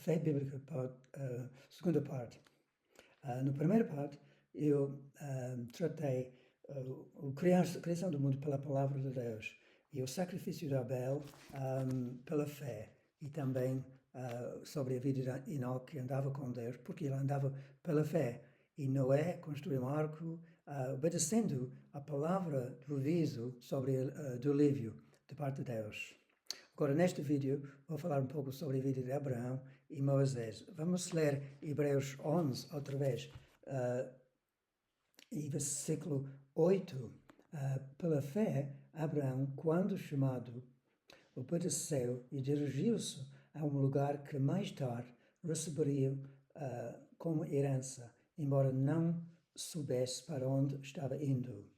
fé bíblica, segunda parte. Na primeira parte, eu tratei a criação do mundo pela palavra de Deus e o sacrifício de Abel pela fé, e também sobre a vida de Enoque, que andava com Deus, porque ele andava pela fé. E Noé construiu um arco, obedecendo a palavra do aviso sobre o dilúvio de parte de Deus. Agora, neste vídeo, vou falar um pouco sobre a vida de Abraão e Moisés. Vamos ler Hebreus 11 outra vez, e versículo 8. Pela fé, Abraão, quando chamado, obedeceu e dirigiu-se a um lugar que mais tarde receberia como herança, embora não soubesse para onde estava indo.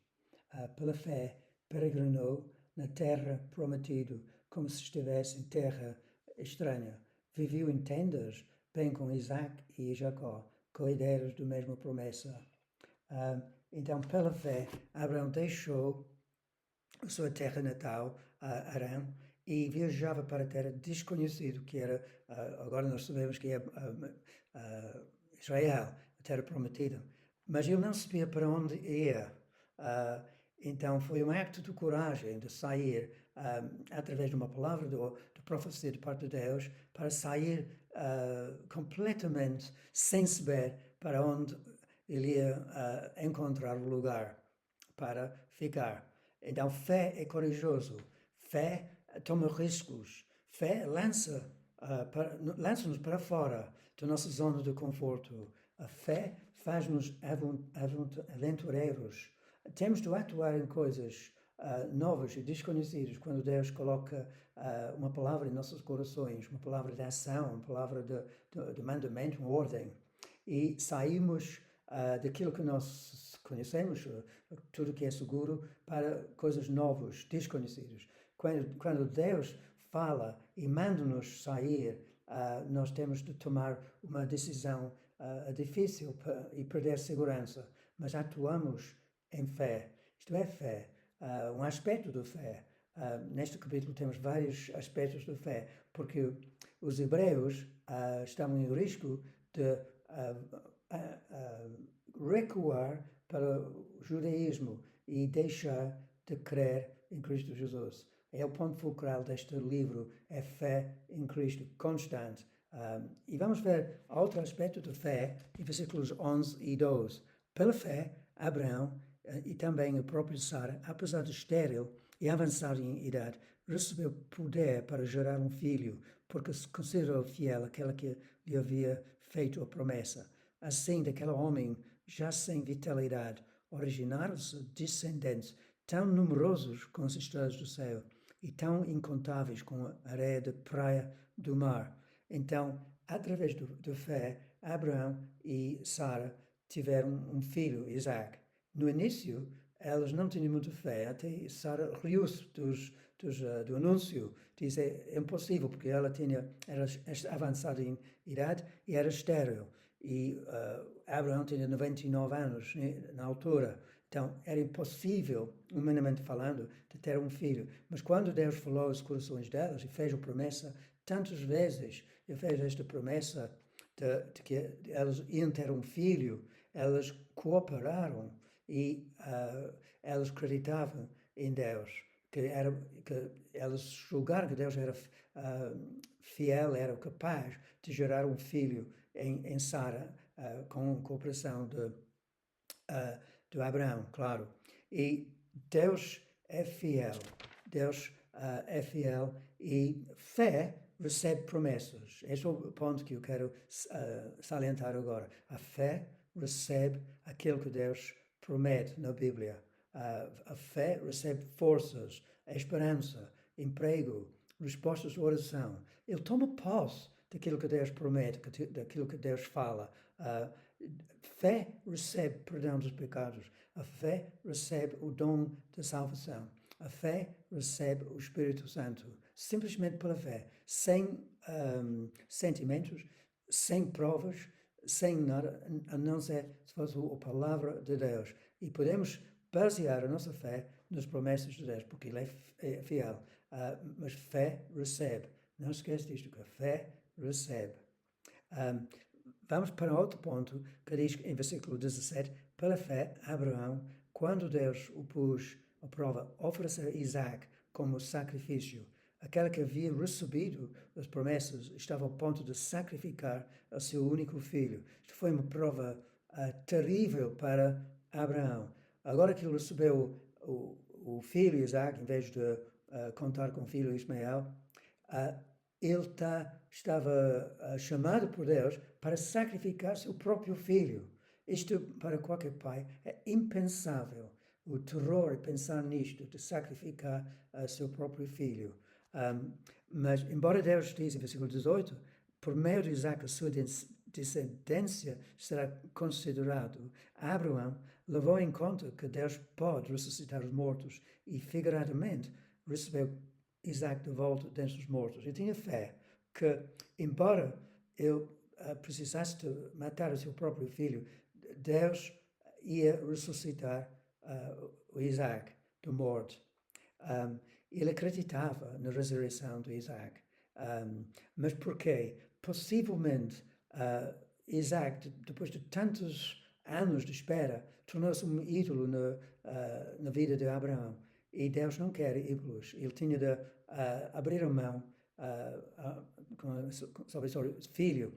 Pela fé, peregrinou na terra prometida, como se estivesse em terra estranha. Viveu em tendas, bem com Isaac e Jacó, co-herdeiros da mesma promessa. Então, pela fé, Abraão deixou a sua terra natal, Arã, e viajava para a terra desconhecida, que era, agora nós sabemos que é Israel, a terra prometida. Mas ele não sabia para onde ia. Então foi um acto de coragem de sair, através de uma palavra de profecia de parte de Deus, para sair completamente sem saber para onde ele ia encontrar o lugar para ficar. Então, fé é corajoso, fé toma riscos, fé lança-nos para fora da nossa zona de conforto. A fé faz-nos aventureiros. Temos de atuar em coisas novas e desconhecidas quando Deus coloca uma palavra em nossos corações, uma palavra de ação, uma palavra de mandamento, uma ordem. E saímos daquilo que nós conhecemos, tudo que é seguro, para coisas novas, desconhecidas. Quando Deus fala e manda-nos sair, nós temos de tomar uma decisão difícil e perder segurança, mas atuamos em fé. Isto é fé, um aspecto da fé. Neste capítulo temos vários aspectos da fé, porque os hebreus estão em risco de recuar para o judaísmo e deixar de crer em Cristo Jesus. É o ponto fulcral deste livro, é fé em Cristo constante. E vamos ver outro aspecto da fé em versículos 11 e 12. Pela fé, Abraão e também o próprio Sara, apesar de estéril e avançado em idade, recebeu poder para gerar um filho, porque se considerou fiel àquela que lhe havia feito a promessa. Assim, daquele homem, já sem vitalidade, originaram-se descendentes tão numerosos como as estrelas do céu e tão incontáveis como a areia da praia do mar. Então, através da fé, Abraão e Sara tiveram um filho, Isaac. No início, elas não tinham muita fé, até Sara riu-se do anúncio, diz é impossível, porque ela era avançada em idade e era estéril, e Abraão tinha 99 anos, né, na altura, então era impossível, humanamente falando, de ter um filho. Mas quando Deus falou aos corações delas e fez a promessa, tantas vezes ele fez esta promessa de que elas iam ter um filho, elas cooperaram e elas acreditavam em Deus, que elas julgaram que Deus era fiel, era capaz de gerar um filho em Sara, com a cooperação de Abraão, claro. E Deus é fiel, Deus é fiel, e fé recebe promessas. Esse é o ponto que eu quero salientar agora. A fé recebe aquilo que Deus promete na Bíblia. A fé recebe forças, esperança, emprego, respostas de oração. Ele toma posse daquilo que Deus promete, daquilo que Deus fala. Fé recebe perdão dos pecados. A fé recebe o dom da salvação. A fé recebe o Espírito Santo, simplesmente pela fé, sem sentimentos, sem provas, sem nada, a não ser se fosse a palavra de Deus. E podemos basear a nossa fé nas promessas de Deus, porque Ele é fiel. Mas fé recebe. Não esqueça disto, que a fé recebe. Vamos para outro ponto que diz em versículo 17: pela fé, Abraão, quando Deus o pôs à prova, ofereceu Isaac como sacrifício. Aquele que havia recebido as promessas estava ao ponto de sacrificar o seu único filho. Isto foi uma prova terrível para Abraão. Agora que ele recebeu o filho Isaac, em vez de contar com o filho Ismael, ele estava chamado por Deus para sacrificar seu próprio filho. Isto, para qualquer pai, é impensável. O terror é pensar nisto, de sacrificar seu próprio filho. Mas, embora Deus diz em versículo 18, por meio de Isaac a sua descendência será considerado, Abraão levou em conta que Deus pode ressuscitar os mortos e, figuradamente, recebeu Isaac de volta dentre os mortos. Eu tinha fé que, embora ele precisasse de matar o seu próprio filho, Deus ia ressuscitar o Isaac da morte. Ele acreditava na ressurreição de Isaac. Mas porquê? Possivelmente, Isaac, depois de tantos anos de espera, tornou-se um ídolo na vida de Abraão. E Deus não quer ídolos. Ele tinha de abrir a mão sobre o seu filho.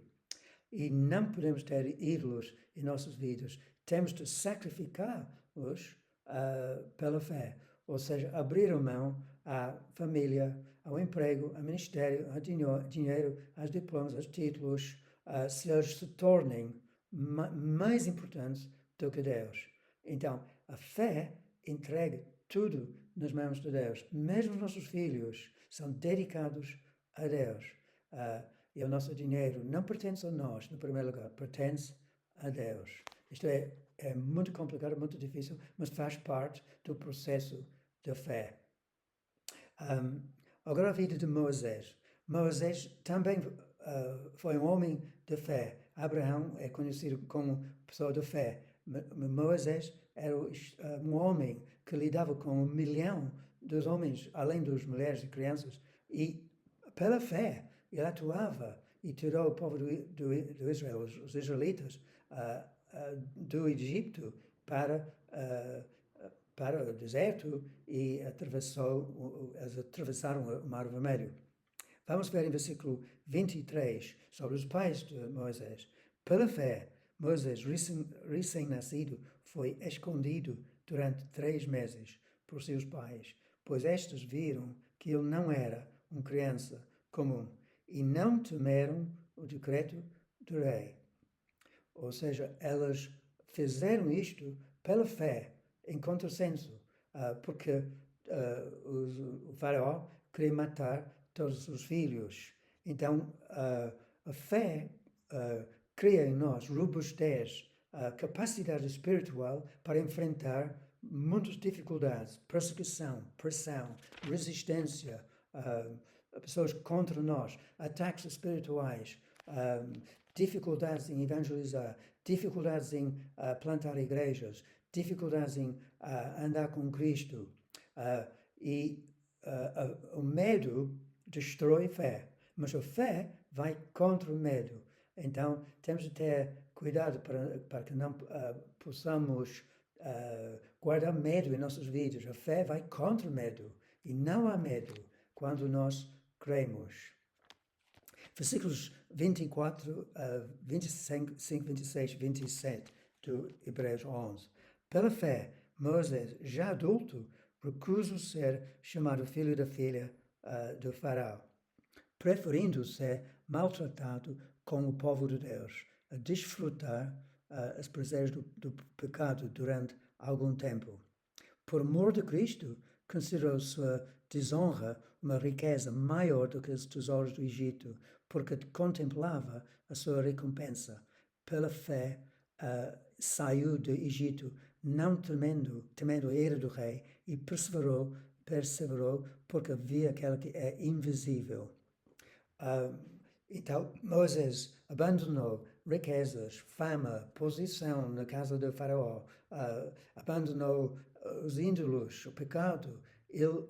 E não podemos ter ídolos em nossas vidas. Temos de sacrificá-los pela fé. Ou seja, abrir a mão à família, ao emprego, ao ministério, ao dinheiro, aos diplomas, aos títulos, se eles se tornem mais importantes do que Deus. Então, a fé entrega tudo nas mãos de Deus. Mesmo os nossos filhos são dedicados a Deus. E o nosso dinheiro não pertence a nós, no primeiro lugar, pertence a Deus. Isto é muito complicado, muito difícil, mas faz parte do processo da fé. Agora a vida de Moisés. Moisés também foi um homem de fé. Abraão é conhecido como pessoa de fé. Moisés era um homem que lidava com 1 milhão de homens, além das mulheres e crianças, e pela fé ele atuava e tirou o povo do Israel, os israelitas, do Egito para o deserto e atravessaram o Mar Vermelho. Vamos ver em versículo 23 sobre os pais de Moisés. Pela fé, Moisés, recém-nascido, foi escondido durante 3 meses por seus pais, pois estes viram que ele não era uma criança comum e não temeram o decreto do rei. Ou seja, elas fizeram isto pela fé, em contrassenso, porque o faraó queria matar todos os filhos. Então, a fé cria em nós robustez, capacidade espiritual para enfrentar muitas dificuldades, perseguição, pressão, resistência, pessoas contra nós, ataques espirituais, dificuldades em evangelizar, dificuldades em plantar igrejas, dificuldades em andar com Cristo. O medo destrói a fé, mas a fé vai contra o medo. Então, temos de ter cuidado para que não possamos guardar medo em nossas vidas. A fé vai contra o medo. E não há medo quando nós cremos. Versículos 24, 25, 26, 27 de Hebreus 11. Pela fé, Moisés, já adulto, recusa ser chamado filho da filha do faraó, preferindo ser maltratado com o povo de Deus, a desfrutar os prazeres do pecado durante algum tempo. Por amor de Cristo, considerou sua desonra uma riqueza maior do que os tesouros do Egito, porque contemplava a sua recompensa. Pela fé, saiu do Egito, não temendo a ira do rei, e perseverou, porque via aquele que é invisível. Então, Moisés abandonou riquezas, fama, posição na casa do faraó, abandonou os ídolos, o pecado. Ele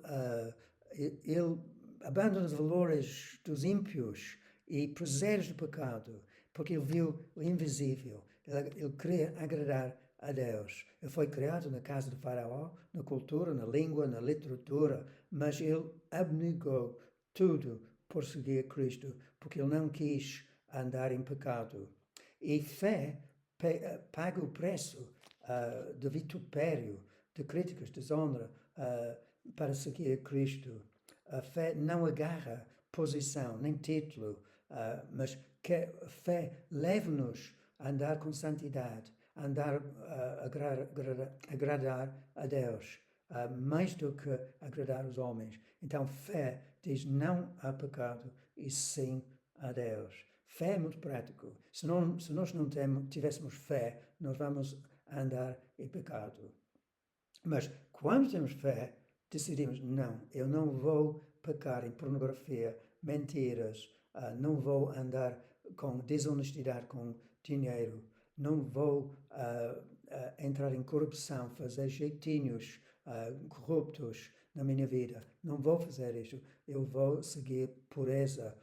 abandona os valores dos ímpios e prazeres do pecado porque ele viu o invisível, ele queria agradar a Deus. Ele foi criado na casa de Faraó, na cultura, na língua, na literatura, mas ele abnegou tudo por seguir Cristo, porque ele não quis andar em pecado. E fé paga o preço de vitupério, de críticas, desonra, para seguir Cristo. A fé não agarra posição, nem título, mas que a fé leva-nos a andar com santidade, a andar a agradar a Deus, mais do que agradar os homens. Então, fé diz não a pecado e sim a Deus. Fé é muito prático. Se nós não tivéssemos fé, nós vamos andar em pecado. Mas quando temos fé, decidimos, não, eu não vou pecar em pornografia, mentiras, não vou andar com desonestidade com dinheiro, não vou entrar em corrupção, fazer jeitinhos corruptos na minha vida. Não vou fazer isso. Eu vou seguir pureza,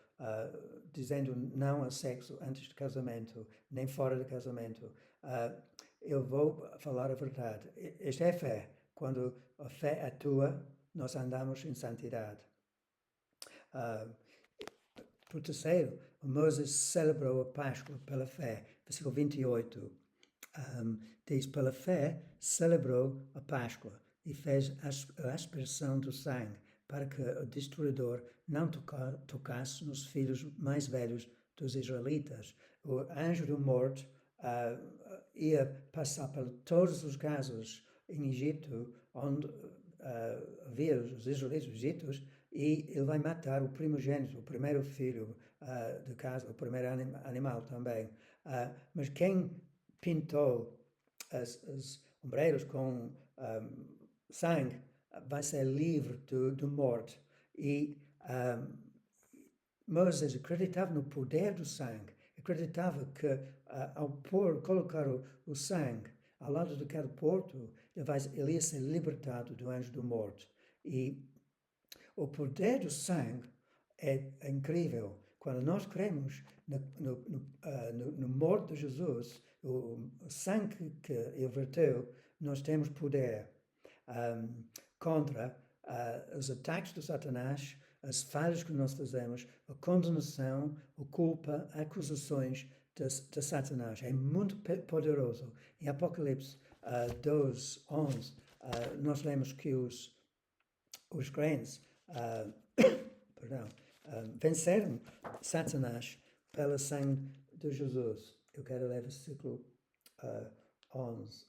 dizendo não a sexo antes do casamento, nem fora do casamento. Eu vou falar a verdade. Esta é a fé. Quando a fé atua, nós andamos em santidade. Por terceiro, Moisés celebrou a Páscoa pela fé. Versículo 28 diz, pela fé celebrou a Páscoa e fez a aspersão do sangue para que o destruidor não tocasse nos filhos mais velhos dos israelitas. O anjo da morte ia passar por todos os casos em Egito, onde havia os israelitas, os egípcios, e ele vai matar o primogênito, o primeiro filho de casa, o primeiro animal também. Mas quem pintou as ombreiras com sangue vai ser livre de morte. E Moisés acreditava no poder do sangue, acreditava que ao colocar o sangue ao lado de cada porto, ele ia ser libertado do anjo da morte. E o poder do sangue é incrível. Quando nós cremos no morte de Jesus, o sangue que ele verteu, nós temos poder contra os ataques de Satanás, as falhas que nós fazemos, a condenação, a culpa, acusações de Satanás. É muito poderoso. Em Apocalipse 12, 11, nós lemos que os crentes venceram Satanás pela sangue de Jesus. Eu quero ler versículo 11.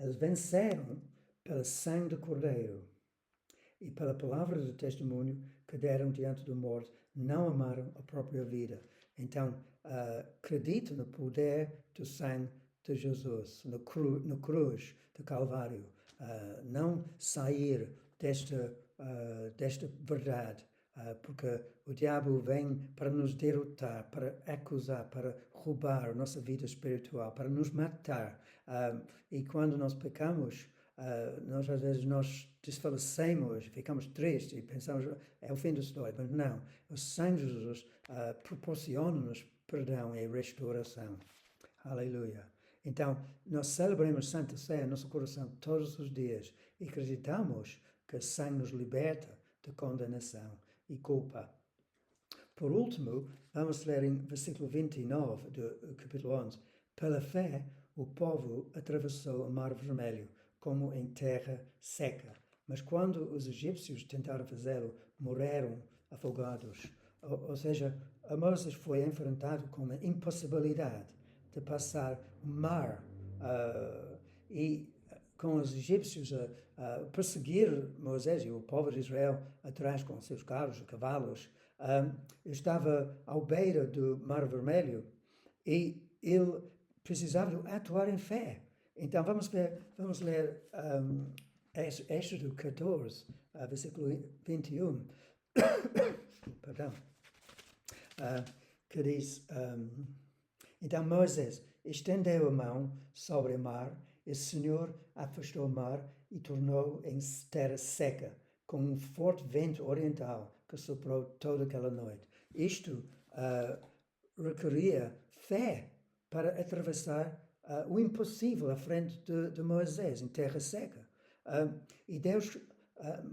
Eles venceram pela sangue do Cordeiro e pela palavra do testemunho que deram diante da morte, não amaram a própria vida. Então, acredita no poder do sangue de Jesus, no cruz de Calvário. Não sair desta verdade, porque o diabo vem para nos derrotar, para acusar, para roubar a nossa vida espiritual, para nos matar. E quando nós pecamos, nós às vezes desfalecemos, ficamos tristes e pensamos é o fim da história, mas não. O sangue de Jesus proporciona-nos perdão e restauração. Aleluia. Então, nós celebramos Santa Ceia no nosso coração todos os dias e acreditamos que o sangue nos liberta de condenação e culpa. Por último, vamos ler em versículo 29 do capítulo 11. Pela fé, o povo atravessou o Mar Vermelho como em terra seca. Mas quando os egípcios tentaram fazê-lo, morreram afogados. Ou seja, Moisés foi enfrentado com uma impossibilidade de passar o mar e com os egípcios a perseguir Moisés e o povo de Israel atrás com seus carros e cavalos. Estava à beira do Mar Vermelho e ele precisava atuar em fé. Então vamos ler Êxodo 14, versículo 21, perdão, que diz, então Moisés estendeu a mão sobre o mar, e o Senhor afastou o mar e tornou em terra seca, com um forte vento oriental que soprou toda aquela noite. Isto requeria fé para atravessar o impossível à frente de Moisés, em terra seca. E Deus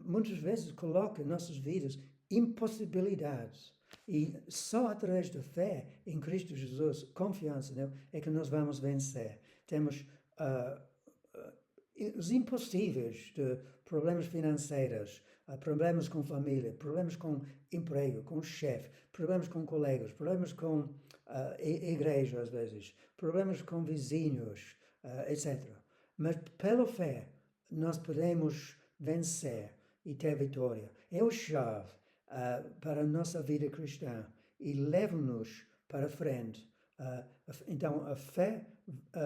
muitas vezes coloca em nossas vidas impossibilidades. E só através da fé em Cristo Jesus, confiança nele, é que nós vamos vencer. Temos os impossíveis de problemas financeiros, problemas com família, problemas com emprego, com chefe, problemas com colegas, problemas com igreja às vezes, problemas com vizinhos, etc. Mas pela fé nós podemos vencer e ter vitória. É a chave para a nossa vida cristã e leva-nos para frente. Então a fé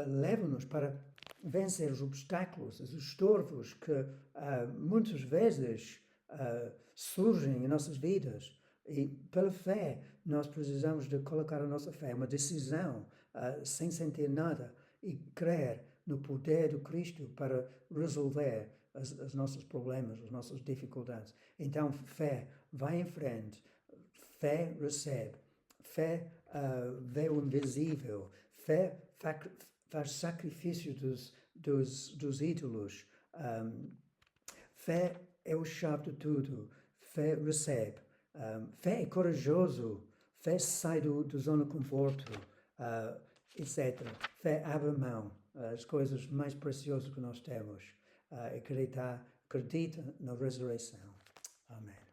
leva-nos para vencer os obstáculos, os estorvos que muitas vezes surgem em nossas vidas. E pela fé, nós precisamos de colocar a nossa fé, uma decisão, sem sentir nada, e crer no poder do Cristo para resolver os nossos problemas, as nossas dificuldades. Então, fé, vai em frente, fé recebe, fé vê o invisível, fé faz sacrifício dos ídolos. Fé é o chave de tudo. Fé recebe. Fé é corajoso. Fé sai da zona de conforto, etc. Fé abre mão. As coisas mais preciosas que nós temos. Acredita na ressurreição. Amém.